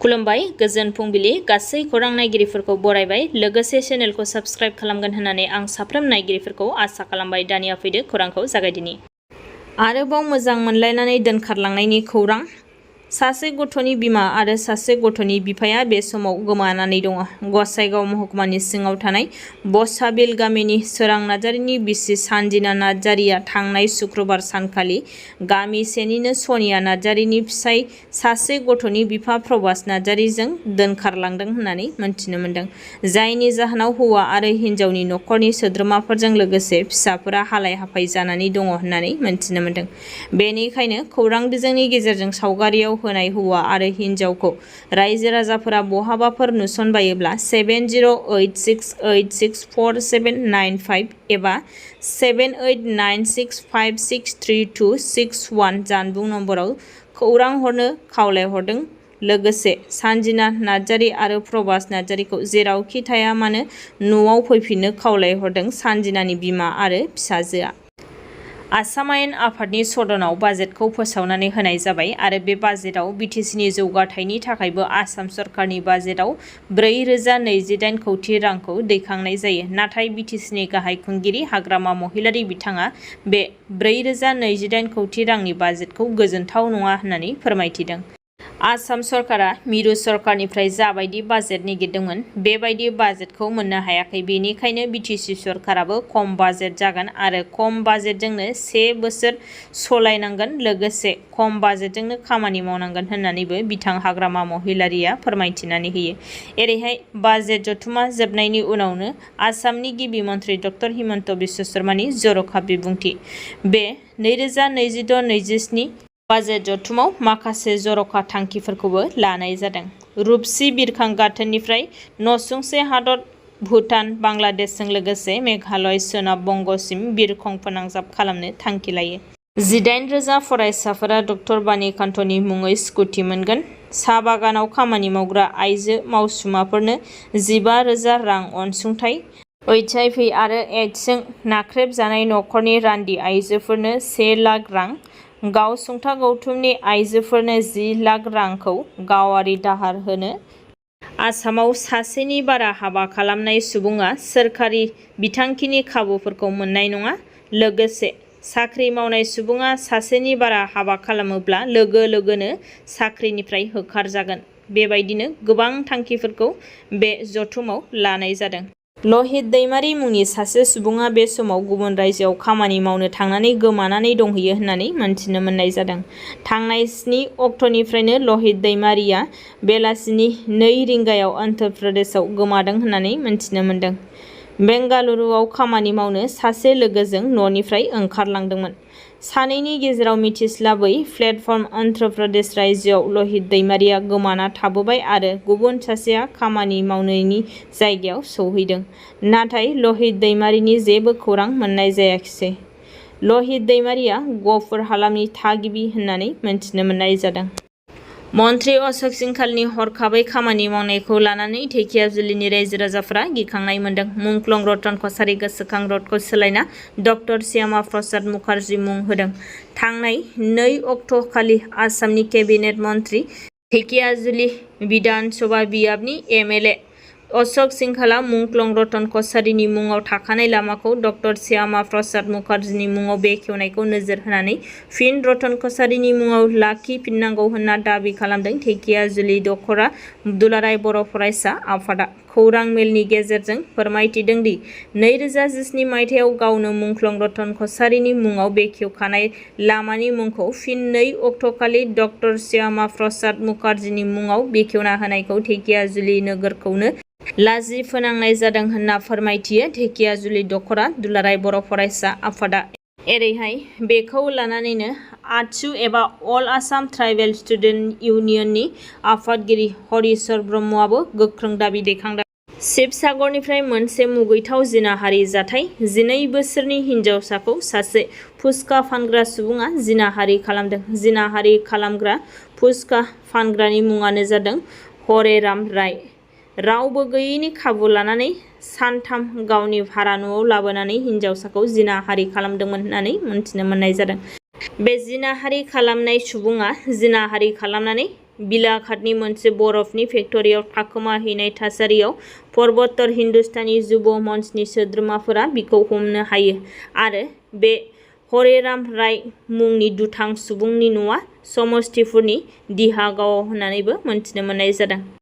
खुलुमबाय गोजोन फुंबिलि गासै खौरां नायगिरिफोरखौ बरायबाय लोगोसे चेनेलखौ साबस्क्राइब खालामगोन होननानै आं साफ्रोम नायगिरिफोरखौ आसा खालामबाय। दानिया फैदो खौरांखौ जागायदिनि। आरोबाव मोजां मोनलायनानै दोनखारलांनायनि खौरां। सासे गथ'नि बिमा आरो सासे गथ'नि बिफाया बे समाव गोमानानै दङ। गसाइगाव महकुमानि सिङाव थानाय बसाबिल गामिनि सोरां नार्जारिनि बिसि सानजिना नार्जारिया थांनाय शुक्रबार सानखालि गामिसेनिनो सनिया नार्जारिनि फिसाय सासे गथ'नि बिफा प्रभास नार्जारिजों दोनखारलांदों होननानै मिथिनो मोन्दों। जायनि जाहोनाव हौवा आरो हिन्जावनि नखरनि सोद्रोमाफोरजों लोगोसे फिसाफोरा हालाय हाफाय जानानै दङ होननानै मिथिनो मोन्दों। बेनिखायनो खौरां बिजोंनि गेजेरजों सावगारियाव होनाय हौवा आरो हिन्जावखौ रायजो राजाफोरा बहाबाफोर नुसनबायोब्ला 7086864795 एबा 7896563261 जानबुं नम्बराव खौरां हरनो खावलायहरदों। लोगोसे सानजिना नार्जारि आरो प्रभास नार्जारिखौ जेरावखि थाया मानो न'आव फैफिननो खावलायहरदों सानजिनानि बिमा आरो फिसाजोआ। आसाम आयेन आफादनि सदनाव बाजेटखौ फोसावनानै होनाय जाबाय आरो बे बाजेटआव बिटिसिनि जौगाथायनि थाखायबो आसाम सरकारनि बाजेटआव 4028 कौटि रांखौ दैखांनाय जायो। नाथाय बिटिसिनि गाहाय खुंगिरि हाग्रामा महिलारि बिथाङा बे 4028 कौटि रांनि बाजेटखौ गोजोनथाव नङा होननानै फोरमायथिदों। आसाम सरकारा मिरु सरकारनिफ्राय जाबायदि बाजेट नागिरदोंमोन बेबायदि बाजेटखौ मोननो हायाखै। बेनिखायनो बिटिसि सरकाराबो खम बाजेट जागोन आरो खम बाजेटजोंनो 1 बोसोर सलायनांगोन लोगोसे खम बाजेटजोंनो खामानि मावनांगोन होननानैबो बिथां हाग्रामा महिलारिया फोरमायथिनानै होयो। एरैहाय बाजेट जथुमा जोबनायनि उनावनो आसामनि गिबि मन्थ्रि डक्टर हिमन्त बिश्व शर्मानि जर'खा बिबुंथि। बे 2026-27 बाजेट जथुमाव माखासे जर'खा थांखिफोरखौबो लानाय जादों। रुपसि बिरखां गाथोननिफ्राय नसुंसे हादर भुटान बांलादेशजों लोगोसे मेघालय सोनाब बंगसिम बिरखं फोनांजाब खालामनो थांखि लायो। 18,000 फरायसाफोरा डक्टर बानीकान्तनि मुङै स्कुटि मोनगोन। साहा बागानाव खामानि मावग्रा आइजो मावसुमाफोरनो 15,000 रां अनसुंथाइ। HIV आरो एड्सजों नाख्रेबजानाय नखरनि रान्दि आइजोफोरनो 1 लाख रां। गावसुंथा गौथुमनि आइजोफोरनो 10 लाख रांखौ गावारि दाहार होनो। आसामाव सासेनि बारा हाबा खालामनाय सुबुङा सोरखारि बिथांखिनि खाबुफोरखौ मोननाय नङा। लोगोसे साख्रि मावनाय सुबुङा सासेनि बारा हाबा खालामोब्ला लोगो लोगोनो साख्रिनिफ्राय होखारजागोन। बेबायदिनो गोबां थांखिफोरखौ बे जथुमाव लानाय जादों। लहित दैमारि मुंनि सासे सुबुङा बे समाव गुबुन रायजोआव खामानि मावनो थांनानै गोमानानै दंहैयो होननानै मिथिनो मोननाय जादों। थांनाय 7 अक्ट'निफ्रायनो लहित दैमारिया बेलासिनि 2 रिंगायाव अन्ध्र प्रदेशआव गोमादों होननानै मिथिनो मोन्दों। बेंगालुरुआव खामानि मावनो सासे लोगोजों न'निफ्राय ओंखारलांदोंमोन। सानैनि गेजेराव मिथिस्लाबै प्लेटफर्म अन्ध्र प्रदेश रायजोआव लहित दैमारिया गोमाना थाबोबाय आरो गुबुन सासेया खामानि मावनायनि जायगायाव सौहैदों। नाथाय लहित दैमारिनि जेबो खौरां मोननाय जायाखिसै। लहित दैमारिया गहपुर हालामनि थागिबि होननानै मिथिनो मोननाय जादों। मन्त्रि अशोक सिंखालनि हरखाबै खामानि मावनायखौ लानानै धेकियाजुलिनि रायजो राजाफोरा गिखांनाय मोन्दों। मुंख्लं रतन कछारी गोसोखां रडखौ सोलायना डक्टर श्यामा प्रसाद मुखार्जी मुं होदों। थांनाय 2 अक्ट'खालि आसामनि केबिनेट मन्त्रि धेकियाजुलि बिधान सभा बियाबनि MLA अशोक सिंखालआ मुंख्लं रतन कछारीनि मुङाव थाखानाय लामाखौ डक्टर श्यामा प्रसाद मुखार्जीनि मुङाव बेखेवनायखौ नोजोर होनानै फिन रतन कछारीनि मुङाव लाखिफिननांगौ होनना दाबि खालामदों। धेकियाजुलि दख'रा दुलाराय बर' फरायसा आफादआ खौरां मेलनि गेजेरजों फोरमायथिदों दि 2017 मायथाइयाव गावनो मुंख्लं रतन कछारीनि मुङाव बेखेवखानाय लामानि मुंखौ फिन 2 अक्ट'खालि डक्टर श्यामा प्रसाद मुखार्जीनि मुङाव बेखेवना होनायखौ धेकियाजुलि नोगोरखौनो लाजि फोनांनाय जादों होनना फोरमायथियो धेकियाजुलि दख'रा दुलाराय बर' फरायसा आफादआ। एरैहाय बेखौ लानानैनो आटसु एबा अल आसाम ट्राइबेल स्टुडेन्ट इउनियननि आफादगिरि हरिचर ब्रह्मआबो गोख्रों दाबि दैखांदों। शिबसागरनिफ्राय मोनसे मुगैथाव जिनाहारि जाथाय। 12 बोसोरनि हिनजावसाखौ सासे फुसका फानग्रा सुबुङा जिनाहारि खालामदों। जिनाहारि खालामग्रा फुसका फानग्रानि मुङानो जादों हरेराम राय। रावबो गैयैनि खाबु लानानै सानथाम गावनि भारा न'आव लाबोनानै हिनजावसाखौ जिनाहारि खालामदोंमोन होननानै मिथिनो मोननाय जादों। बे जिनाहारि खालामनाय सुबुङा जिनाहारि खालामनानै बिलाखातनि मोनसे बरफनि फेक्टरियाव थाखोमाहैनाय थासारियाव पर्वत्तर हिन्दुस्तानी जुब मंचनि सोद्रोमाफोरा बिखौ हमनो हायो आरो बे हरेराम राय मुंनि दुथां सुबुंनि न'आ समस्तिपुरनि दिहा गावआव होननानैबो मोनथिनो मोननाय जादों।